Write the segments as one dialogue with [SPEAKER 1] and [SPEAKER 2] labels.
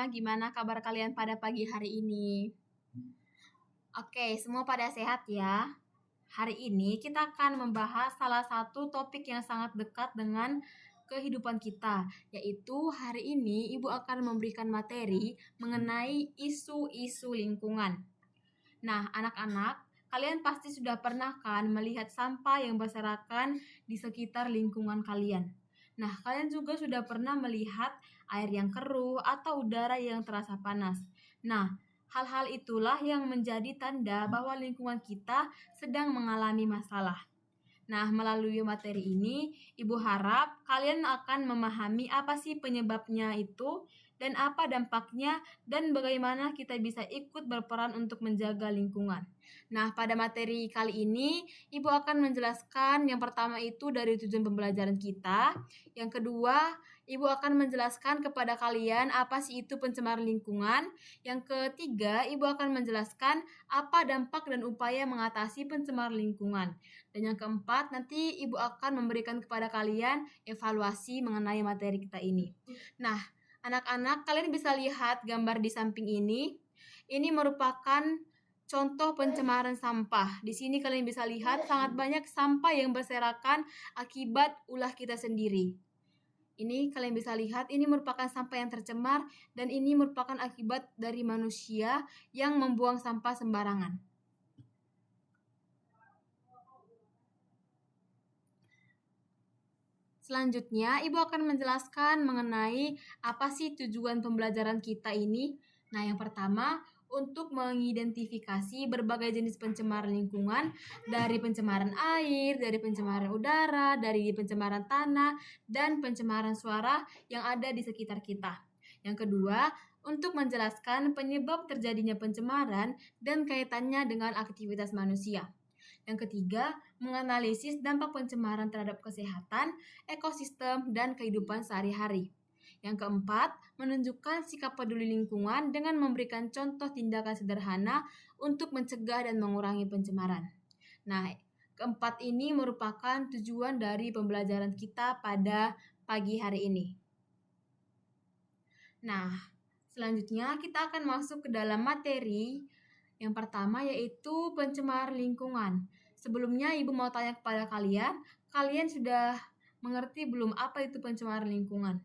[SPEAKER 1] gimana kabar kalian pada pagi hari ini? Oke, semua pada sehat ya? Hari ini kita akan membahas salah satu topik yang sangat dekat dengan kehidupan kita, yaitu hari ini Ibu akan memberikan materi mengenai isu-isu lingkungan. Nah, anak-anak, kalian pasti sudah pernah kan melihat sampah yang berserakan di sekitar lingkungan kalian. Nah, kalian juga sudah pernah melihat air yang keruh atau udara yang terasa panas. Nah, hal-hal itulah yang menjadi tanda bahwa lingkungan kita sedang mengalami masalah. Nah, melalui materi ini, Ibu harap kalian akan memahami apa sih penyebabnya itu dan apa dampaknya dan bagaimana kita bisa ikut berperan untuk menjaga lingkungan. Nah, pada materi kali ini, Ibu akan menjelaskan yang pertama itu dari tujuan pembelajaran kita. Yang kedua, Ibu akan menjelaskan kepada kalian apa sih itu pencemaran lingkungan. Yang ketiga, Ibu akan menjelaskan apa dampak dan upaya mengatasi pencemaran lingkungan. Dan yang keempat, nanti Ibu akan memberikan kepada kalian evaluasi mengenai materi kita ini. Nah, anak-anak, kalian bisa lihat gambar di samping ini. Ini merupakan contoh pencemaran sampah. Di sini kalian bisa lihat sangat banyak sampah yang berserakan akibat ulah kita sendiri. Ini kalian bisa lihat, ini merupakan sampah yang tercemar dan ini merupakan akibat dari manusia yang membuang sampah sembarangan. Selanjutnya, Ibu akan menjelaskan mengenai apa sih tujuan pembelajaran kita ini. Nah, yang pertama, untuk mengidentifikasi berbagai jenis pencemaran lingkungan, dari pencemaran air, dari pencemaran udara, dari pencemaran tanah, dan pencemaran suara yang ada di sekitar kita. Yang kedua, untuk menjelaskan penyebab terjadinya pencemaran dan kaitannya dengan aktivitas manusia. Yang ketiga, menganalisis dampak pencemaran terhadap kesehatan, ekosistem, dan kehidupan sehari-hari. Yang keempat, menunjukkan sikap peduli lingkungan dengan memberikan contoh tindakan sederhana untuk mencegah dan mengurangi pencemaran. Nah, keempat ini merupakan tujuan dari pembelajaran kita pada pagi hari ini. Nah, selanjutnya kita akan masuk ke dalam materi. Yang pertama yaitu pencemaran lingkungan. Sebelumnya Ibu mau tanya kepada kalian, kalian sudah mengerti belum apa itu pencemaran lingkungan?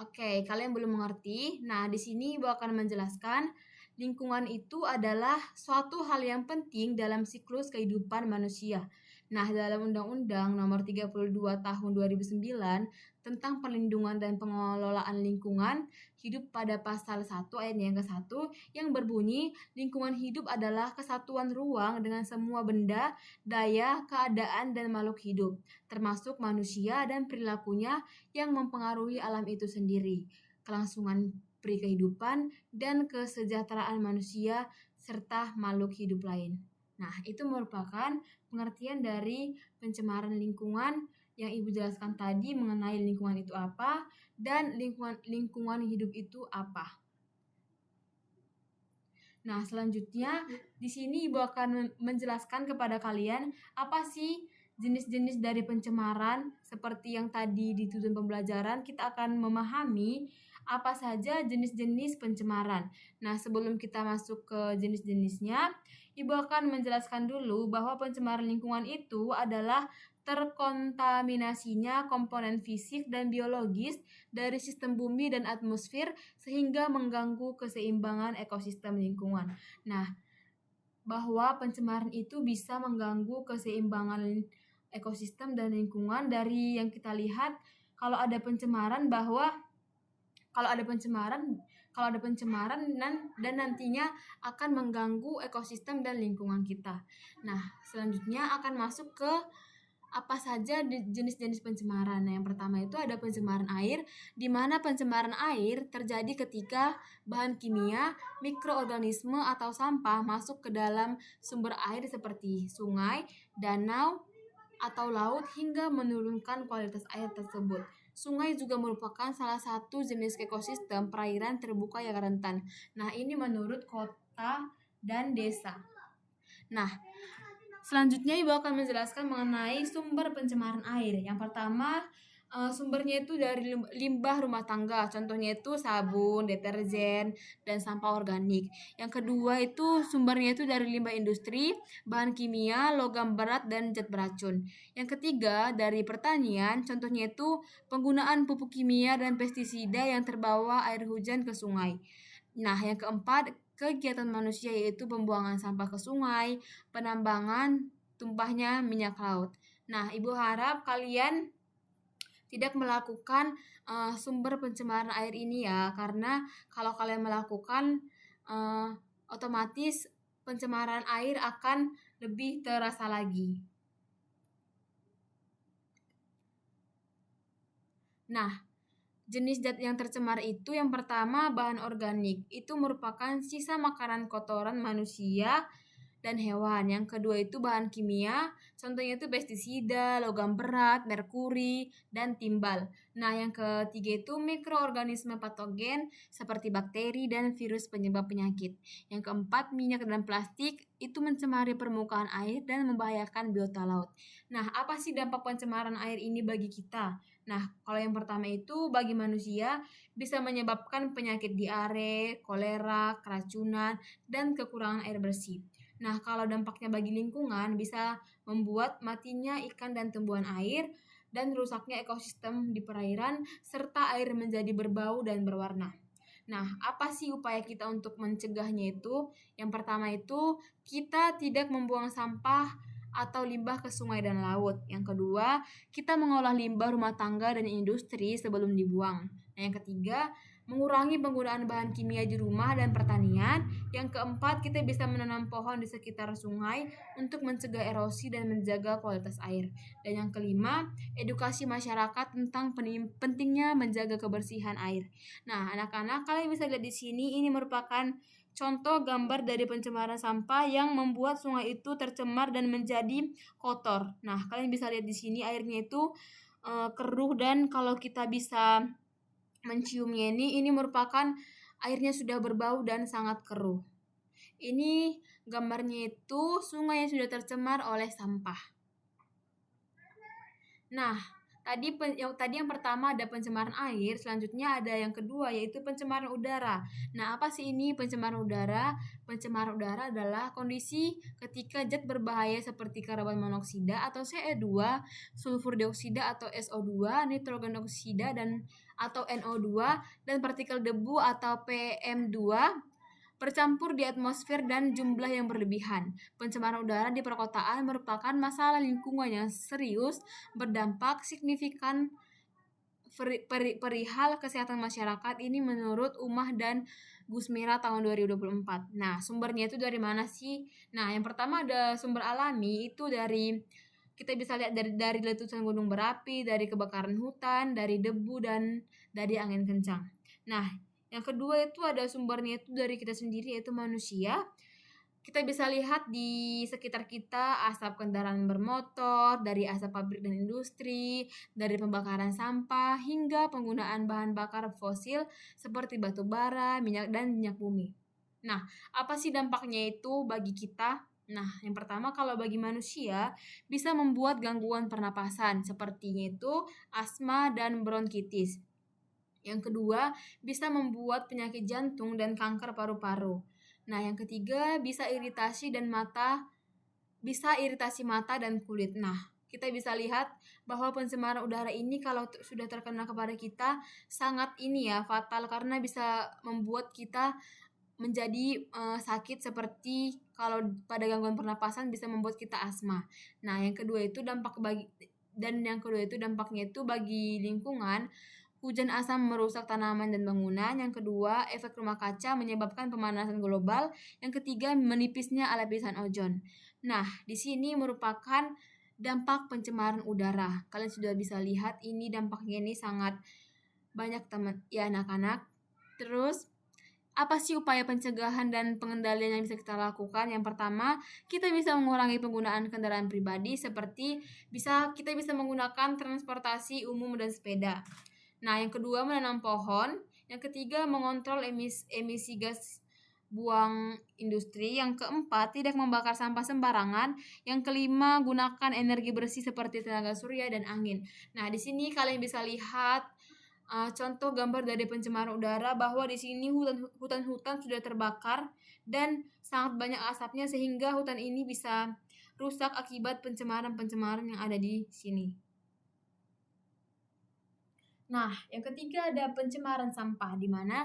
[SPEAKER 1] Oke, kalian belum mengerti. Nah, di sini Ibu akan menjelaskan lingkungan itu adalah suatu hal yang penting dalam siklus kehidupan manusia. Nah, dalam Undang-Undang Nomor 32 Tahun 2009 tentang Perlindungan dan Pengelolaan Lingkungan Hidup pada Pasal 1 ayat yang ke-1 yang berbunyi, lingkungan hidup adalah kesatuan ruang dengan semua benda, daya, keadaan, dan makhluk hidup, termasuk manusia dan perilakunya yang mempengaruhi alam itu sendiri, kelangsungan kehidupan, dan kesejahteraan manusia serta makhluk hidup lain. Nah, itu merupakan pengertian dari pencemaran lingkungan yang Ibu jelaskan tadi mengenai lingkungan itu apa dan lingkungan hidup itu apa. Nah, selanjutnya di sini Ibu akan menjelaskan kepada kalian apa sih jenis-jenis dari pencemaran. Seperti yang tadi di tujuan pembelajaran, kita akan memahami apa saja jenis-jenis pencemaran. Nah, sebelum kita masuk ke jenis-jenisnya, Ibu akan menjelaskan dulu bahwa pencemaran lingkungan itu adalah terkontaminasinya komponen fisik dan biologis dari sistem bumi dan atmosfer sehingga mengganggu keseimbangan ekosistem lingkungan. Nah, bahwa pencemaran itu bisa mengganggu keseimbangan ekosistem dan lingkungan dari yang kita lihat kalau ada pencemaran dan nantinya akan mengganggu ekosistem dan lingkungan kita. Nah, selanjutnya akan masuk ke apa saja jenis-jenis pencemaran. Nah, yang pertama itu ada pencemaran air, di mana pencemaran air terjadi ketika bahan kimia, mikroorganisme atau sampah masuk ke dalam sumber air seperti sungai, danau, atau laut hingga menurunkan kualitas air tersebut. Sungai juga merupakan salah satu jenis ekosistem perairan terbuka yang rentan. Nah, ini menurut kota dan desa. Nah, selanjutnya Ibu akan menjelaskan mengenai sumber pencemaran air. Yang pertama Sumbernya itu dari limbah rumah tangga, contohnya itu sabun, deterjen, dan sampah organik. Yang kedua itu sumbernya itu dari limbah industri, bahan kimia, logam berat, dan zat beracun. Yang ketiga dari pertanian, contohnya itu penggunaan pupuk kimia dan pestisida yang terbawa air hujan ke sungai. Nah, yang keempat, kegiatan manusia yaitu pembuangan sampah ke sungai, penambangan, tumpahnya minyak laut. Nah, Ibu harap kalian tidak melakukan sumber pencemaran air ini ya, karena kalau kalian melakukan uh, otomatis pencemaran air akan lebih terasa lagi. Nah, jenis zat yang tercemar itu yang pertama bahan organik. Itu merupakan sisa makanan kotoran manusia dan hewan. Yang kedua itu bahan kimia, contohnya itu pestisida, logam berat, merkuri, dan timbal. Nah, yang ketiga itu mikroorganisme patogen seperti bakteri dan virus penyebab penyakit. Yang keempat, minyak dan plastik itu mencemari permukaan air dan membahayakan biota laut. Nah, apa sih dampak pencemaran air ini bagi kita? Nah, kalau yang pertama itu bagi manusia bisa menyebabkan penyakit diare, kolera, keracunan, dan kekurangan air bersih. Nah, kalau dampaknya bagi lingkungan bisa membuat matinya ikan dan tumbuhan air dan rusaknya ekosistem di perairan serta air menjadi berbau dan berwarna. Nah, apa sih upaya kita untuk mencegahnya itu? Yang pertama itu kita tidak membuang sampah atau limbah ke sungai dan laut. Yang kedua, kita mengolah limbah rumah tangga dan industri sebelum dibuang. Nah, yang ketiga, mengurangi penggunaan bahan kimia di rumah dan pertanian. Yang keempat, kita bisa menanam pohon di sekitar sungai untuk mencegah erosi dan menjaga kualitas air. Dan yang kelima, edukasi masyarakat tentang pentingnya menjaga kebersihan air. Nah, anak-anak, kalian bisa lihat di sini ini merupakan contoh gambar dari pencemaran sampah yang membuat sungai itu tercemar dan menjadi kotor. Nah, kalian bisa lihat di sini airnya itu keruh dan kalau kita bisa menciumnya ini merupakan airnya sudah berbau dan sangat keruh. Ini gambarnya itu sungai yang sudah tercemar oleh sampah. Nah, tadi yang pertama ada pencemaran air, selanjutnya ada yang kedua yaitu pencemaran udara. Nah, apa sih ini pencemaran udara? Pencemaran udara adalah kondisi ketika zat berbahaya seperti karbon monoksida atau CO2, sulfur dioksida atau SO2, nitrogen oksida dan atau NO2 dan partikel debu atau PM2 bercampur di atmosfer dan jumlah yang berlebihan. Pencemaran udara di perkotaan merupakan masalah lingkungan yang serius, berdampak signifikan perihal kesehatan masyarakat ini menurut Umah dan Gusmira tahun 2024. Nah, sumbernya itu dari mana sih? Nah, yang pertama ada sumber alami itu dari kita bisa lihat dari letusan gunung berapi, dari kebakaran hutan, dari debu dan dari angin kencang. Nah, yang kedua itu ada sumbernya itu dari kita sendiri yaitu manusia. Kita bisa lihat di sekitar kita asap kendaraan bermotor, dari asap pabrik dan industri, dari pembakaran sampah hingga penggunaan bahan bakar fosil seperti batu bara, minyak dan minyak bumi. Nah, apa sih dampaknya itu bagi kita? Nah, yang pertama kalau bagi manusia bisa membuat gangguan pernapasan sepertinya itu asma dan bronkitis. Yang kedua, bisa membuat penyakit jantung dan kanker paru-paru. Nah, yang ketiga bisa iritasi mata dan kulit. Nah, kita bisa lihat bahwa pencemaran udara ini kalau sudah terkena kepada kita sangat fatal karena bisa membuat kita menjadi sakit seperti kalau pada gangguan pernapasan bisa membuat kita asma. Nah, yang kedua itu dampaknya itu bagi lingkungan. Hujan asam merusak tanaman dan bangunan. Yang kedua, efek rumah kaca menyebabkan pemanasan global. Yang ketiga, menipisnya lapisan ozon. Nah, di sini merupakan dampak pencemaran udara. Kalian sudah bisa lihat ini dampaknya ini sangat banyak teman ya anak-anak. Terus apa sih upaya pencegahan dan pengendalian yang bisa kita lakukan? Yang pertama, kita bisa mengurangi penggunaan kendaraan pribadi seperti kita bisa menggunakan transportasi umum dan sepeda. Nah, yang kedua menanam pohon, yang ketiga mengontrol emisi gas buang industri. Yang keempat, tidak membakar sampah sembarangan. Yang kelima, gunakan energi bersih seperti tenaga surya dan angin. Nah, di sini kalian bisa lihat contoh gambar dari pencemaran udara bahwa di sini hutan-hutan sudah terbakar dan sangat banyak asapnya sehingga hutan ini bisa rusak akibat pencemaran-pencemaran yang ada di sini. Nah, yang ketiga ada pencemaran sampah, di mana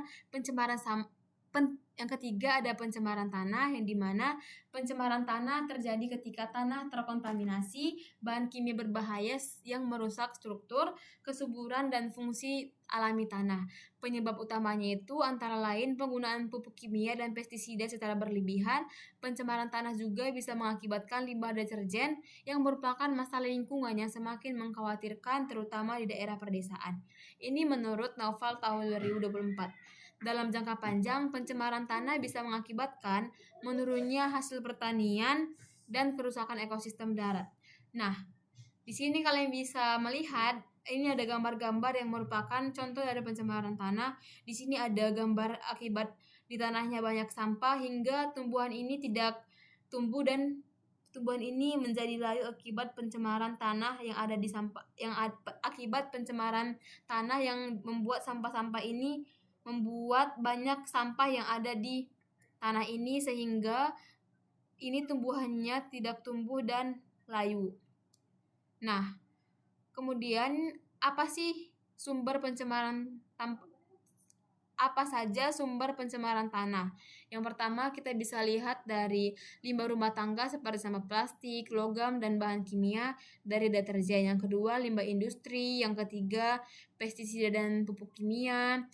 [SPEAKER 1] yang ketiga ada pencemaran tanah, yang dimana pencemaran tanah terjadi ketika tanah terkontaminasi bahan kimia berbahaya yang merusak struktur, kesuburan, dan fungsi alami tanah. Penyebab utamanya itu antara lain penggunaan pupuk kimia dan pestisida secara berlebihan. Pencemaran tanah juga bisa mengakibatkan limbah deterjen yang merupakan masalah lingkungan yang semakin mengkhawatirkan terutama di daerah pedesaan. Ini menurut Naufal tahun 2024. Dalam jangka panjang, pencemaran tanah bisa mengakibatkan menurunnya hasil pertanian dan kerusakan ekosistem darat. Nah, di sini kalian bisa melihat ini ada gambar-gambar yang merupakan contoh dari pencemaran tanah. Di sini ada gambar akibat di tanahnya banyak sampah hingga tumbuhan ini tidak tumbuh dan tumbuhan ini menjadi layu akibat pencemaran tanah akibat pencemaran tanah yang membuat sampah-sampah ini membuat banyak sampah yang ada di tanah ini sehingga ini tumbuhannya tidak tumbuh dan layu. Nah, kemudian apa saja sumber pencemaran tanah? Yang pertama, kita bisa lihat dari limbah rumah tangga seperti sampah plastik, logam, dan bahan kimia dari deterjen. Yang kedua, limbah industri. Yang ketiga, pestisida dan pupuk kimia.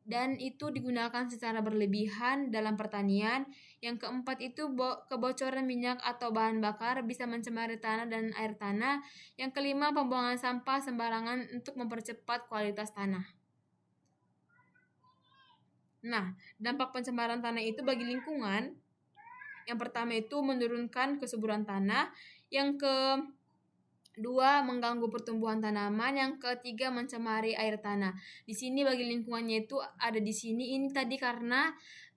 [SPEAKER 1] Dan itu digunakan secara berlebihan dalam pertanian. Yang keempat itu kebocoran minyak atau bahan bakar bisa mencemari tanah dan air tanah. Yang kelima, pembuangan sampah sembarangan untuk mempercepat kualitas tanah. Nah, dampak pencemaran tanah itu bagi lingkungan, yang pertama itu menurunkan kesuburan tanah, yang kedua mengganggu pertumbuhan tanaman, yang ketiga mencemari air tanah. Di sini bagi lingkungannya itu ada di sini ini tadi karena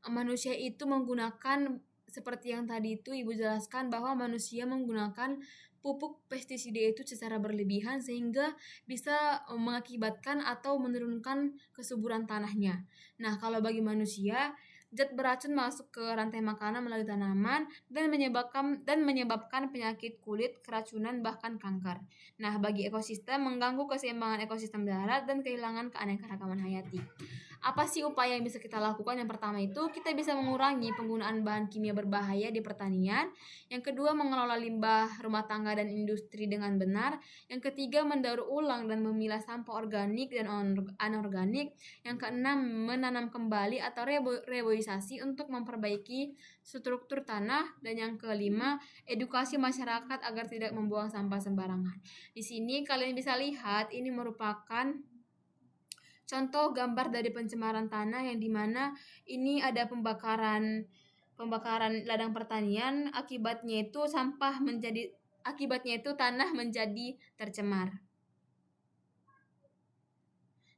[SPEAKER 1] manusia itu menggunakan seperti yang tadi itu Ibu jelaskan bahwa manusia menggunakan pupuk pestisida itu secara berlebihan sehingga bisa mengakibatkan atau menurunkan kesuburan tanahnya. Nah, kalau bagi manusia, zat beracun masuk ke rantai makanan melalui tanaman dan menyebabkan penyakit kulit, keracunan, bahkan kanker. Nah, bagi ekosistem mengganggu keseimbangan ekosistem darat dan kehilangan keanekaragaman hayati. Apa sih upaya yang bisa kita lakukan? Yang pertama itu kita bisa mengurangi penggunaan bahan kimia berbahaya di pertanian. Yang kedua, mengelola limbah rumah tangga dan industri dengan benar. Yang ketiga, mendaur ulang dan memilah sampah organik dan anorganik. Yang keenam, menanam kembali atau reboisasi untuk memperbaiki struktur tanah. Dan yang kelima, edukasi masyarakat agar tidak membuang sampah sembarangan. Di sini kalian bisa lihat ini merupakan contoh gambar dari pencemaran tanah yang dimana ini ada pembakaran ladang pertanian, akibatnya itu tanah menjadi tercemar.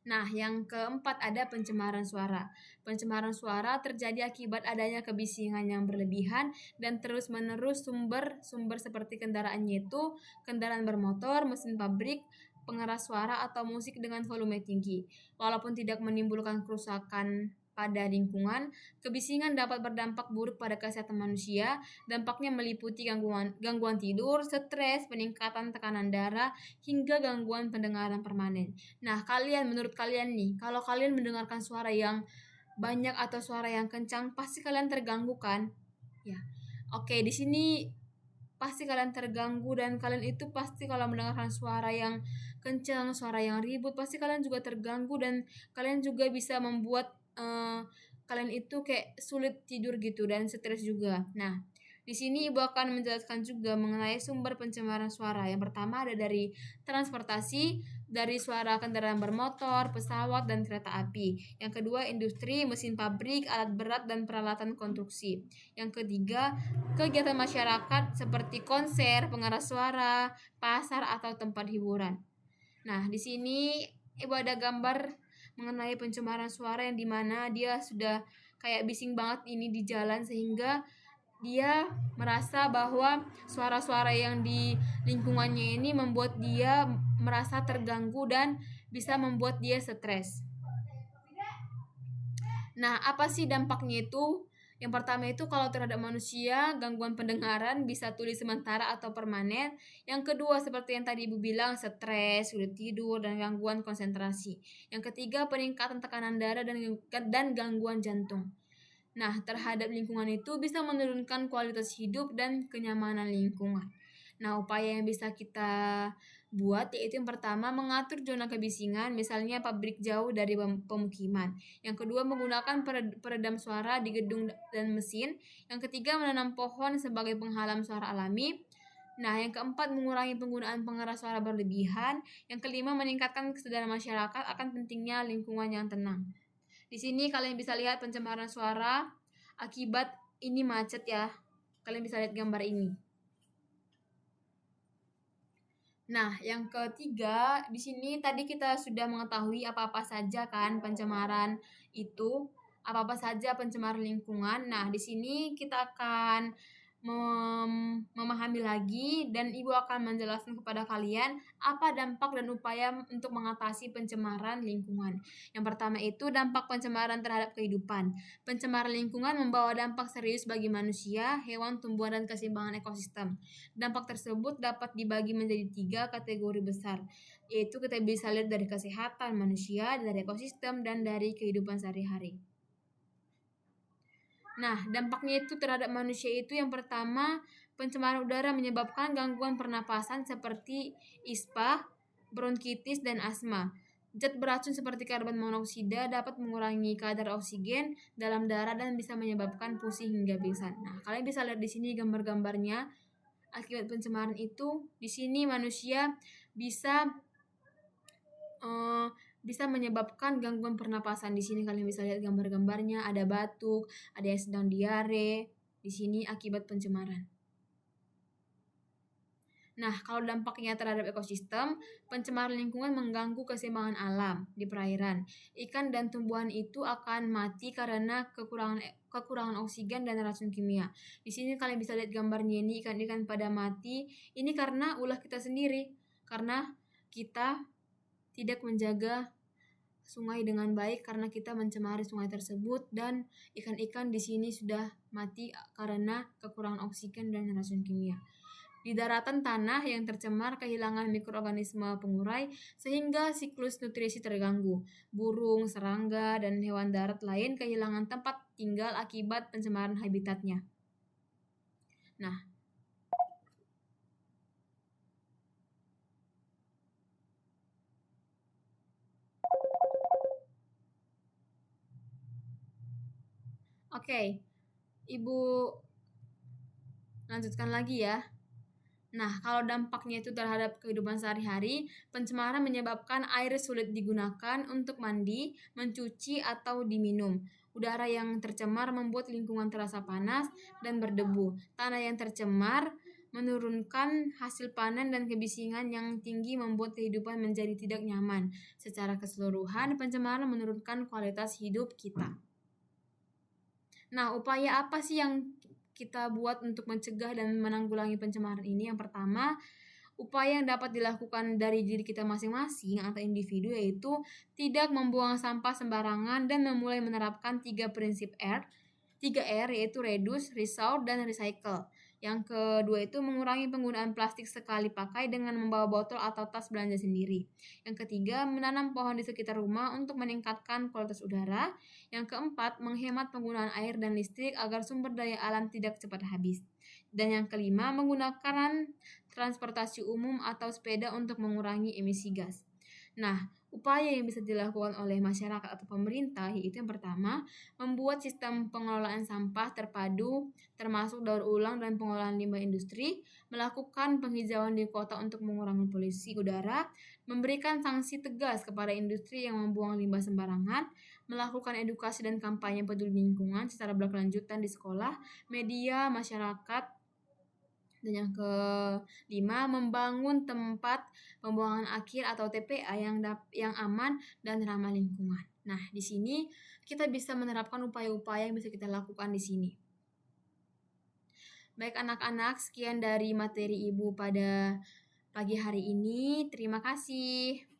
[SPEAKER 1] Nah, yang keempat ada pencemaran suara. Pencemaran suara terjadi akibat adanya kebisingan yang berlebihan dan terus-menerus sumber seperti kendaraannya itu kendaraan bermotor, mesin pabrik, pengeras suara atau musik dengan volume tinggi. Walaupun tidak menimbulkan kerusakan pada lingkungan, kebisingan dapat berdampak buruk pada kesehatan manusia. Dampaknya meliputi gangguan tidur, stres, peningkatan tekanan darah, hingga gangguan pendengaran permanen. Nah, menurut kalian nih, kalau kalian mendengarkan suara yang banyak atau suara yang kencang, pasti kalian terganggu kan? Ya. Oke, di sini pasti kalian terganggu dan kalian itu pasti kalau mendengarkan suara yang kencang, suara yang ribut, pasti kalian juga terganggu dan kalian juga bisa membuat kalian itu kayak sulit tidur gitu dan stres juga. Nah, di sini Ibu akan menjelaskan juga mengenai sumber pencemaran suara. Yang pertama ada dari transportasi, dari suara kendaraan bermotor, pesawat, dan kereta api. Yang kedua, industri, mesin pabrik, alat berat, dan peralatan konstruksi. Yang ketiga, kegiatan masyarakat seperti konser, pengeras suara, pasar, atau tempat hiburan. Nah, di sini Ibu ada gambar mengenai pencemaran suara yang dimana dia sudah kayak bising banget ini di jalan, sehingga dia merasa bahwa suara-suara yang di lingkungannya ini membuat dia merasa terganggu dan bisa membuat dia stres. Nah, apa sih dampaknya itu? Yang pertama itu kalau terhadap manusia, gangguan pendengaran bisa tuli sementara atau permanen. Yang kedua, seperti yang tadi Ibu bilang, stres, sulit tidur, dan gangguan konsentrasi. Yang ketiga, peningkatan tekanan darah dan gangguan jantung. Nah, terhadap lingkungan itu bisa menurunkan kualitas hidup dan kenyamanan lingkungan. Nah, upaya yang bisa kita buat yaitu yang pertama mengatur zona kebisingan, misalnya pabrik jauh dari pemukiman. Yang kedua menggunakan peredam suara di gedung dan mesin. Yang ketiga menanam pohon sebagai penghalang suara alami. Nah, yang keempat mengurangi penggunaan pengeras suara berlebihan. Yang kelima meningkatkan kesadaran masyarakat akan pentingnya lingkungan yang tenang. Di sini kalian bisa lihat pencemaran suara akibat ini macet ya. Kalian bisa lihat gambar ini. Nah, yang ketiga, di sini tadi kita sudah mengetahui apa-apa saja kan pencemaran itu, apa-apa saja pencemaran lingkungan. Nah, di sini kita akan memahami lagi dan Ibu akan menjelaskan kepada kalian apa dampak dan upaya untuk mengatasi pencemaran lingkungan. Yang pertama itu dampak pencemaran terhadap kehidupan. Pencemaran lingkungan membawa dampak serius bagi manusia, hewan, tumbuhan, dan keseimbangan ekosistem. Dampak tersebut dapat dibagi menjadi 3 kategori besar, yaitu kita bisa lihat dari kesehatan manusia, dari ekosistem, dan dari kehidupan sehari-hari. Nah, dampaknya itu terhadap manusia itu yang pertama, pencemaran udara menyebabkan gangguan pernapasan seperti ispa, bronkitis, dan asma. Zat beracun seperti karbon monoksida dapat mengurangi kadar oksigen dalam darah dan bisa menyebabkan pusing hingga pingsan. Nah, kalian bisa lihat di sini gambar-gambarnya. Akibat pencemaran itu, di sini manusia bisa menyebabkan gangguan pernapasan. Di sini kalian bisa lihat gambar-gambarnya, ada batuk, ada yang sedang diare. Di sini akibat pencemaran. Nah, kalau dampaknya terhadap ekosistem, pencemaran lingkungan mengganggu keseimbangan alam di perairan. Ikan dan tumbuhan itu akan mati karena kekurangan oksigen dan racun kimia. Di sini kalian bisa lihat gambarnya ini, ikan-ikan pada mati. Ini karena ulah kita sendiri, karena kita tidak menjaga sungai dengan baik karena kita mencemari sungai tersebut, dan ikan-ikan di sini sudah mati karena kekurangan oksigen dan racun kimia. Di daratan tanah yang tercemar kehilangan mikroorganisme pengurai sehingga siklus nutrisi terganggu. Burung, serangga, dan hewan darat lain kehilangan tempat tinggal akibat pencemaran habitatnya. Nah, oke, Ibu lanjutkan lagi ya. Nah, kalau dampaknya itu terhadap kehidupan sehari-hari, pencemaran menyebabkan air sulit digunakan untuk mandi, mencuci, atau diminum. Udara yang tercemar membuat lingkungan terasa panas dan berdebu. Tanah yang tercemar menurunkan hasil panen dan kebisingan yang tinggi membuat kehidupan menjadi tidak nyaman. Secara keseluruhan, pencemaran menurunkan kualitas hidup kita. Nah, upaya apa sih yang kita buat untuk mencegah dan menanggulangi pencemaran ini? Yang pertama, upaya yang dapat dilakukan dari diri kita masing-masing atau individu yaitu tidak membuang sampah sembarangan dan memulai menerapkan 3 prinsip R. 3R yaitu reduce, reuse, dan recycle. Yang kedua itu mengurangi penggunaan plastik sekali pakai dengan membawa botol atau tas belanja sendiri. Yang ketiga, menanam pohon di sekitar rumah untuk meningkatkan kualitas udara. Yang keempat, menghemat penggunaan air dan listrik agar sumber daya alam tidak cepat habis. Dan yang kelima, menggunakan transportasi umum atau sepeda untuk mengurangi emisi gas. Nah, upaya yang bisa dilakukan oleh masyarakat atau pemerintah yaitu yang pertama, membuat sistem pengelolaan sampah terpadu termasuk daur ulang dan pengolahan limbah industri, melakukan penghijauan di kota untuk mengurangi polusi udara, memberikan sanksi tegas kepada industri yang membuang limbah sembarangan, melakukan edukasi dan kampanye peduli lingkungan secara berkelanjutan di sekolah, media, masyarakat. Dan yang kelima, membangun tempat pembuangan akhir atau TPA yang aman dan ramah lingkungan. Nah, di sini kita bisa menerapkan upaya-upaya yang bisa kita lakukan di sini. Baik anak-anak, sekian dari materi Ibu pada pagi hari ini. Terima kasih.